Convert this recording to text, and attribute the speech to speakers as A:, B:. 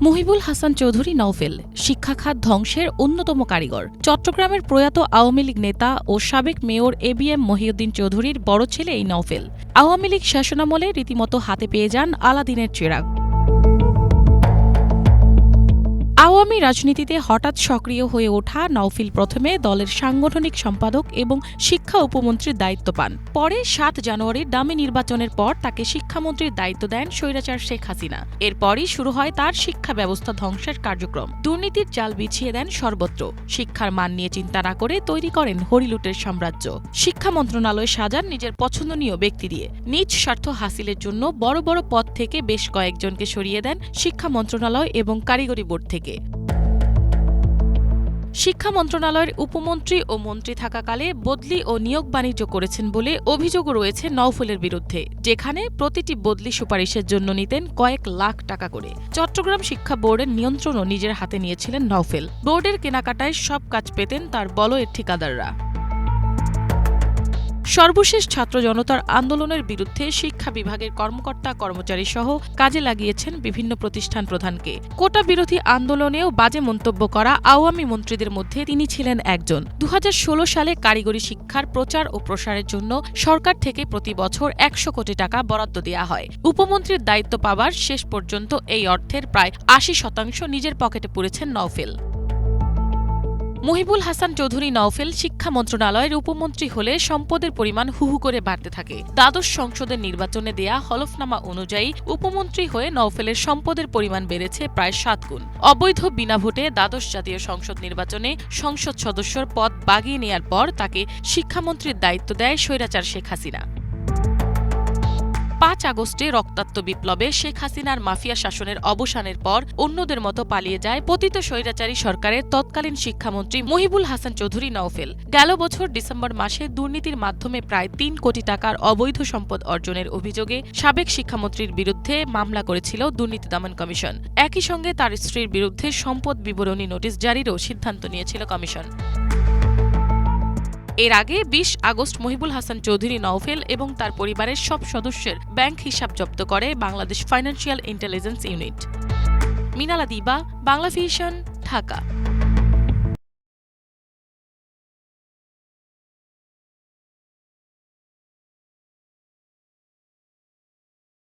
A: মহিবুল হাসান চৌধুরী নওফেল শিক্ষা খাত ধ্বংসের অন্যতম কারিগর। চট্টগ্রামের প্রয়াত আওয়ামী লীগ নেতা ও সাবেক মেয়র এবিএম মহিউদ্দিন চৌধুরীর বড় ছেলে এই নওফেল। আওয়ামী লীগ শাসনামলে রীতিমতো হাতে পেয়ে যান আলাদিনের চিরাগ। আওয়ামী রাজনীতিতে হঠাৎ সক্রিয় হয়ে ওঠা নওফেল প্রথমে দলের সাংগঠনিক সম্পাদক এবং শিক্ষা উপমন্ত্রীর দায়িত্ব পান। পরে ৭ জানুয়ারির ডামি নির্বাচনের পর তাকে শিক্ষামন্ত্রীর দায়িত্ব দেন স্বৈরাচার শেখ হাসিনা। এরপরই শুরু হয় তার শিক্ষা ব্যবস্থা ধ্বংসের কার্যক্রম। দুর্নীতির জাল বিছিয়ে দেন সর্বত্র। শিক্ষার মান নিয়ে চিন্তা না করে তৈরি করেন হরিলুটের সাম্রাজ্য। শিক্ষা মন্ত্রণালয় সাজান নিজের পছন্দনীয় ব্যক্তি দিয়ে। নিজ স্বার্থ হাসিলের জন্য বড় বড় পদ থেকে বেশ কয়েকজনকে সরিয়ে দেন শিক্ষা মন্ত্রণালয় এবং কারিগরি বোর্ড থেকে। শিক্ষা মন্ত্রণালয়ের উপমন্ত্রী ও মন্ত্রী থাকাকালে বদলি ও নিয়োগ বাণিজ্য করেছেন বলে অভিযোগও রয়েছে নওফেলের বিরুদ্ধে, যেখানে প্রতিটি বদলি সুপারিশের জন্য নিতেন কয়েক লাখ টাকা করে। চট্টগ্রাম শিক্ষা বোর্ডের নিয়ন্ত্রণও নিজের হাতে নিয়েছিলেন নওফেল। বোর্ডের কেনাকাটায় সব কাজ পেতেন তার বলয়ের ঠিকাদাররা। সর্বশেষ ছাত্র জনতার আন্দোলনের বিরুদ্ধে শিক্ষা বিভাগের কর্মকর্তা কর্মচারী সহ কাজে লাগিয়েছেন বিভিন্ন প্রতিষ্ঠান প্রধানকে। কোটা বিরোধী আন্দোলনেও বাজে মন্তব্য করা আওয়ামী মন্ত্রীদের মধ্যে তিনি ছিলেন একজন। ২০১৬ সালে কারিগরি শিক্ষার প্রচার ও প্রসারের জন্য সরকার থেকে প্রতি বছর ১০০ কোটি টাকা বরাদ্দ দেওয়া হয়। উপমন্ত্রীর দায়িত্ব পাবার শেষ পর্যন্ত এই অর্থের প্রায় ৮০% নিজের পকেটে পুরেছেন নওফেল। মহিবুল হাসান চৌধুরী নওফেল শিক্ষা মন্ত্রণালয়ের উপমন্ত্রী হলে সম্পদের পরিমাণ হুহু করে বাড়তে থাকে। দ্বাদশ সংসদের নির্বাচনে দেয়া হলফনামা অনুযায়ী উপমন্ত্রী হয়ে নওফেলের সম্পদের পরিমাণ বেড়েছে প্রায় ৭ গুণ। অবৈধ বিনা ভোটে দ্বাদশ জাতীয় সংসদ নির্বাচনে সংসদ সদস্যর পদ বাগিয়ে নেয়ার পর তাকে শিক্ষামন্ত্রীর দায়িত্ব দেয় স্বৈরাচার শেখ হাসিনা। ৫ আগস্টে রক্তাক্ত বিপ্লবে শেখ হাসিনার মাফিয়া শাসনের অবসানের পর অন্যদের মতো পালিয়ে যায় পতিত স্বৈরাচারী সরকারের তৎকালীন শিক্ষামন্ত্রী মহিবুল হাসান চৌধুরী নওফেল। গেল বছর ডিসেম্বর মাসে দুর্নীতির মাধ্যমে প্রায় ৩ কোটি টাকার অবৈধ সম্পদ অর্জনের অভিযোগে সাবেক শিক্ষামন্ত্রীর বিরুদ্ধে মামলা করেছিল দুর্নীতি দমন কমিশন। একই সঙ্গে তার স্ত্রীর বিরুদ্ধে সম্পদ বিবরণী নোটিশ জারিরও সিদ্ধান্ত নিয়েছিল কমিশন। এর আগে ২০ আগস্ট মহিবুল হাসান চৌধুরী নওফেল এবং তার পরিবারের সব সদস্যের ব্যাংক হিসাব জব্দ করে বাংলাদেশ ফাইন্যান্সিয়াল ইন্টেলিজেন্স ইউনিট। মিনালা দিবা, বাংলা ভিশন, ঢাকা।